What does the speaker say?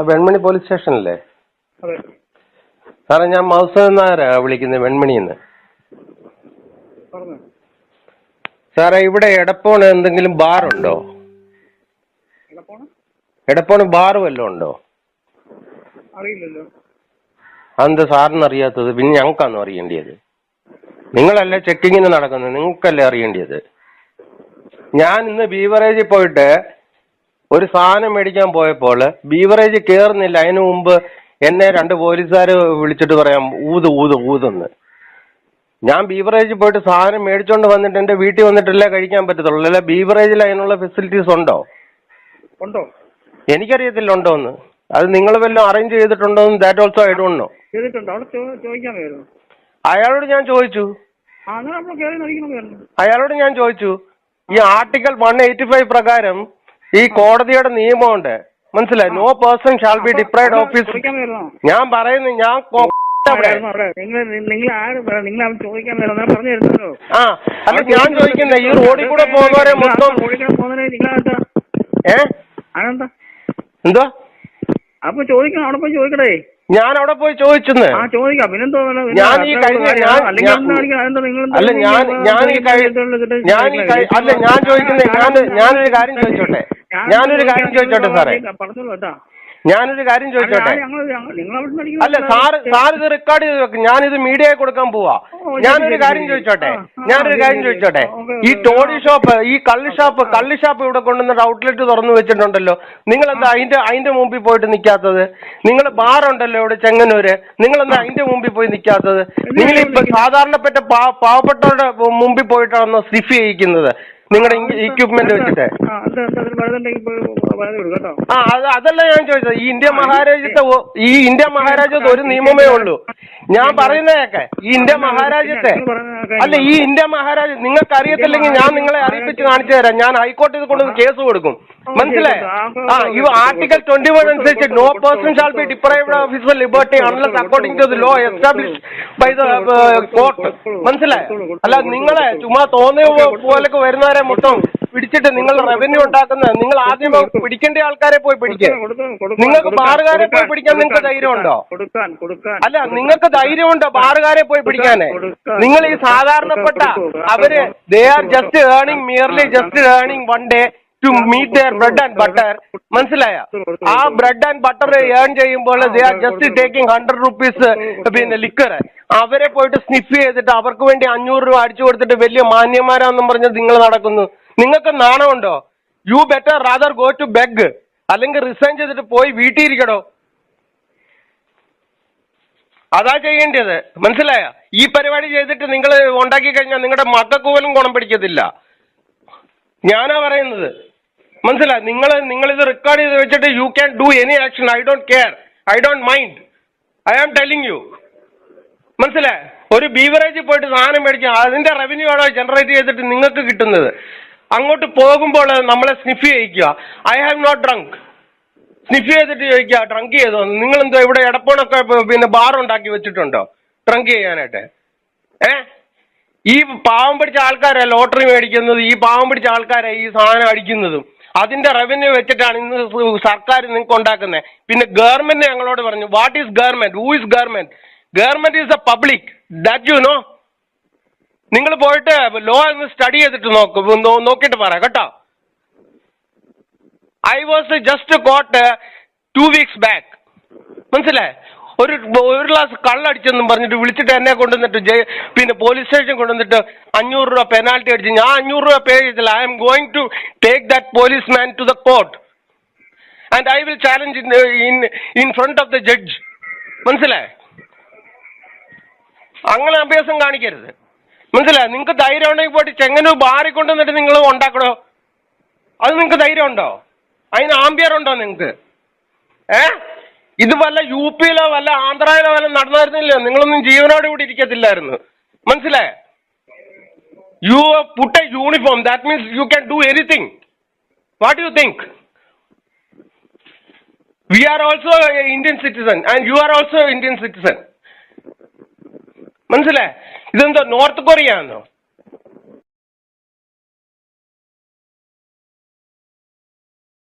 Venmony police സ്റ്റേഷനല്ലേ? അതെ സാറേ, ഞാൻ മൗസൂദ് നായരാ വിളിക്കുന്നത്, വെൺമണിന്ന്. സാറേ, ഇവിടെ എടപ്പോണ് എന്തെങ്കിലും ബാറുണ്ടോ? എടപ്പോണ് ബാർ വല്ലതും ഉണ്ടോ? അറിയില്ലല്ലോ. അതെന്താ സാറിന് അറിയാത്തത്? പിന്നെ ഞങ്ങൾക്കാണോ അറിയേണ്ടത്? നിങ്ങളല്ലേ ചെക്കിങ്ങിന് നടക്കുന്നത്, നിങ്ങൾക്കല്ലേ അറിയേണ്ടത്? ഞാൻ ഇന്ന് ബീവറേജിൽ പോയിട്ട് ഒരു സാധനം മേടിക്കാൻ പോയപ്പോൾ ബീവറേജ് കയറുന്നില്ല. അതിനു മുമ്പ് എന്നെ 2 പോലീസുകാർ വിളിച്ചിട്ട് പറയാം ഊതെന്ന്. ഞാൻ ബീവറേജിൽ പോയിട്ട് സാധനം മേടിച്ചോണ്ട് വന്നിട്ട് എന്റെ വീട്ടിൽ വന്നിട്ടല്ലേ കഴിക്കാൻ പറ്റത്തുള്ളൂ. അല്ല, ബീവറേജിൽ അതിനുള്ള ഫെസിലിറ്റീസ് ഉണ്ടോ? എനിക്കറിയത്തില്ല ഉണ്ടോ എന്ന്. അത് നിങ്ങൾ വല്ലതും അറേഞ്ച് ചെയ്തിട്ടുണ്ടോ എന്ന് that also I don't know. അയാളോട് ഞാൻ ചോദിച്ചു ഈ ആർട്ടിക്കിൾ 185 പ്രകാരം ഈ കോടതിയുടെ നിയമമുണ്ട്, മനസ്സിലായി? No person shall be deprived of his. ഞാൻ പറയുന്നു, ഞാൻ അല്ല, ഞാൻ ചോദിക്കുന്നത് ഈ റോഡിൽ കൂടെ പോകുന്നവരെ മൊത്തം എന്തോ അപ്പൊ ചോദിക്കണം, അവിടെ പോയി ചോദിക്കടേ. ഞാൻ അവിടെ പോയി ചോദിച്ചെന്ന്. ചോദിക്കാം, പിന്നെന്തോ. ഞാൻ ഈ കഴിഞ്ഞ ഞാനൊരു കാര്യം ചോദിച്ചോട്ടെ സാറേ, ഞാനൊരു കാര്യം ചോദിച്ചോട്ടെ. അല്ല, സാർ ഇത് റെക്കോർഡ് ചെയ്ത് വെക്കും, ഞാനിത് മീഡിയയിൽ കൊടുക്കാൻ പോവാ. ഞാനൊരു കാര്യം ചോദിച്ചോട്ടെ. ഈ ടോഡി ഷോപ്പ്, ഈ കള്ള് ഷാപ്പ് ഇവിടെ കൊണ്ടുവന്നിട്ട് ഔട്ട്ലെറ്റ് തുറന്നു വെച്ചിട്ടുണ്ടല്ലോ, നിങ്ങളെന്താ അതിന്റെ മുമ്പിൽ പോയിട്ട് നിൽക്കാത്തത്? നിങ്ങൾ ബാറുണ്ടല്ലോ ഇവിടെ ചെങ്ങന്നൂര്, നിങ്ങളെന്താ അതിന്റെ മുമ്പിൽ പോയി നിൽക്കാത്തത്? നിങ്ങൾ ഇപ്പൊ സാധാരണപ്പെട്ട പാവപ്പെട്ടവരുടെ മുമ്പിൽ പോയിട്ടാണോ സ്നിഫ് ചെയ്യിക്കുന്നത് നിങ്ങളുടെ ഇക്വിപ്മെന്റ് വെച്ചിട്ട്? അതല്ല ഞാൻ ചോദിച്ചത്. ഈ ഇന്ത്യ മഹാരാജ്യത്ത് ഒരു നിയമമേ ഉള്ളൂ. ഞാൻ പറയുന്നതൊക്കെ ഈ ഇന്ത്യ മഹാരാജ്യത്തെ നിങ്ങൾക്ക് അറിയത്തില്ലെങ്കിൽ ഞാൻ നിങ്ങളെ അറിയിപ്പിച്ച് കാണിച്ചു തരാം. ഞാൻ ഹൈക്കോടതിയിൽ കൊണ്ടുവന്ന് കേസ് കൊടുക്കും, മനസ്സിലായോ? ഈ ആർട്ടിക്കൽ 21 അനുസരിച്ച് no person shall be deprived of his liberty unless according to the law established by the court, മനസ്സിലായോ? അല്ല, നിങ്ങളെ ചുമ്മാ തോന്നിയ പോലൊക്കെ വരുന്നവരെ മൊത്തം പിടിച്ചിട്ട് നിങ്ങൾ റവന്യൂ ഉണ്ടാക്കുന്ന, നിങ്ങൾ ആദ്യം പിടിക്കേണ്ട ആൾക്കാരെ പോയി പിടിക്കുക. നിങ്ങൾക്ക് ബാറുകാരെ പോയി പിടിക്കാൻ നിങ്ങൾക്ക് ധൈര്യമുണ്ടോ? അല്ല, നിങ്ങൾക്ക് ധൈര്യമുണ്ടോ ബാറുകാരെ പോയി പിടിക്കാന്? നിങ്ങൾ ഈ സാധാരണപ്പെട്ട അവര് they are just earning one day to meet their bread and butter, മനസ്സിലായ? ആ ബ്രെഡ് ആൻഡ് ബട്ടർ ഏൺ ചെയ്യുമ്പോൾ they are just taking 100 rupees പിന്നെ ലിക്കർ. അവരെ പോയിട്ട് സ്നിഫ് ചെയ്തിട്ട് അവർക്ക് വേണ്ടി 500 രൂപ അടിച്ചു കൊടുത്തിട്ട് വലിയ മാന്യന്മാരാണെന്നും പറഞ്ഞ് നിങ്ങൾ നടക്കുന്നു. നിങ്ങൾക്ക് നാണമുണ്ടോ? You better rather go to beg, അല്ലെങ്കിൽ റിസൈൻ ചെയ്തിട്ട് പോയി വീട്ടിൽ ഇരിക്കടോ. അതാ ചെയ്യേണ്ടത്, മനസ്സിലായ? ഈ പരിപാടി ചെയ്തിട്ട് നിങ്ങൾ ഉണ്ടാക്കി കഴിഞ്ഞാൽ നിങ്ങളുടെ മക്കൾക്ക് പോലും ഗുണം പിടിക്കത്തില്ല. ഞാനാ പറയുന്നത്, മനസ്സിലായി? നിങ്ങളിത് റെക്കോർഡ് ചെയ്ത് വെച്ചിട്ട് you can do any action. I don't care, I don't mind. I am telling you, മനസ്സിലായി? ഒരു ബീവറേജിൽ പോയിട്ട് സാധനം മേടിക്കുക, അതിന്റെ റവന്യൂ ആണോ ജനറേറ്റ് ചെയ്തിട്ട് നിങ്ങൾക്ക് കിട്ടുന്നത്? അങ്ങോട്ട് പോകുമ്പോൾ നമ്മളെ സ്നിഫ് ചെയ്യിക്കുക. I have not drunk. Sniff ചെയ്തിട്ട് ചോദിക്കുക ഡ്രങ്ക് ചെയ്തോ? നിങ്ങളെന്തോ ഇവിടെ എടപ്പോണൊക്കെ പിന്നെ ബാർ ഉണ്ടാക്കി വെച്ചിട്ടുണ്ടോ ഡ്രങ്ക് ചെയ്യാനായിട്ട്? ഈ പാവം പിടിച്ച ആൾക്കാരെ ലോട്ടറി മേടിക്കുന്നത്, ഈ പാവം പിടിച്ച ആൾക്കാരെ ഈ സാധനം അടിക്കുന്നതും അതിന്റെ റവന്യൂ വെച്ചിട്ടാണ് ഇന്ന് സർക്കാർ നിങ്ങൾക്ക് ഉണ്ടാക്കുന്നത്. പിന്നെ ഗവൺമെന്റ് ഞങ്ങളോട് പറഞ്ഞു, what is government? Who is government? Government is a public, that you know. നിങ്ങൾ പോയിട്ട് ലോ ഒന്ന് സ്റ്റഡി ചെയ്തിട്ട് നോക്കിയിട്ട് പറ കേട്ടോ. I was just caught 2 weeks back, മനസ്സിലായി? ഒരു ഗ്ലാസ് കള്ളടിച്ചെന്നും പറഞ്ഞിട്ട് വിളിച്ചിട്ട് എന്നെ കൊണ്ടുവന്നിട്ട് പിന്നെ പോലീസ് സ്റ്റേഷൻ കൊണ്ടുവന്നിട്ട് 500 രൂപ പെനാൽറ്റി അടിച്ച്. ഞാൻ 500 രൂപ പേ ചെയ്തില്ല. I am going to take that police man to the court and I will challenge in front of the judge, മനസ്സിലായി? അങ്ങനെ അഭ്യാസം കാണിക്കരുത്, മനസ്സിലായി? നിങ്ങൾക്ക് ധൈര്യം ഉണ്ടെങ്കിൽ പോയിട്ട് ചെങ്ങന്നൂർ ബാറിൽ കൊണ്ടുവന്നിട്ട് നിങ്ങൾ ഉണ്ടാക്കണോ? അത് നിങ്ങൾക്ക് ധൈര്യം ഉണ്ടോ? അതിന് ആംബിയർ ഉണ്ടോ നിങ്ങൾക്ക്? ഇത് വല്ല യു പിയിലോ വല്ല ആന്ധ്രയിലോ വല്ല നടന്നായിരുന്നില്ല, നിങ്ങളൊന്നും ജീവനോട് കൂടി ഇരിക്കത്തില്ലായിരുന്നു, മനസ്സിലായേ? You put a uniform, that means you can do anything. What you think? We are also Indian citizen and you are also Indian citizen, മനസ്സിലായേ? ഇതെന്തോ നോർത്ത് കൊറിയ ആണോ?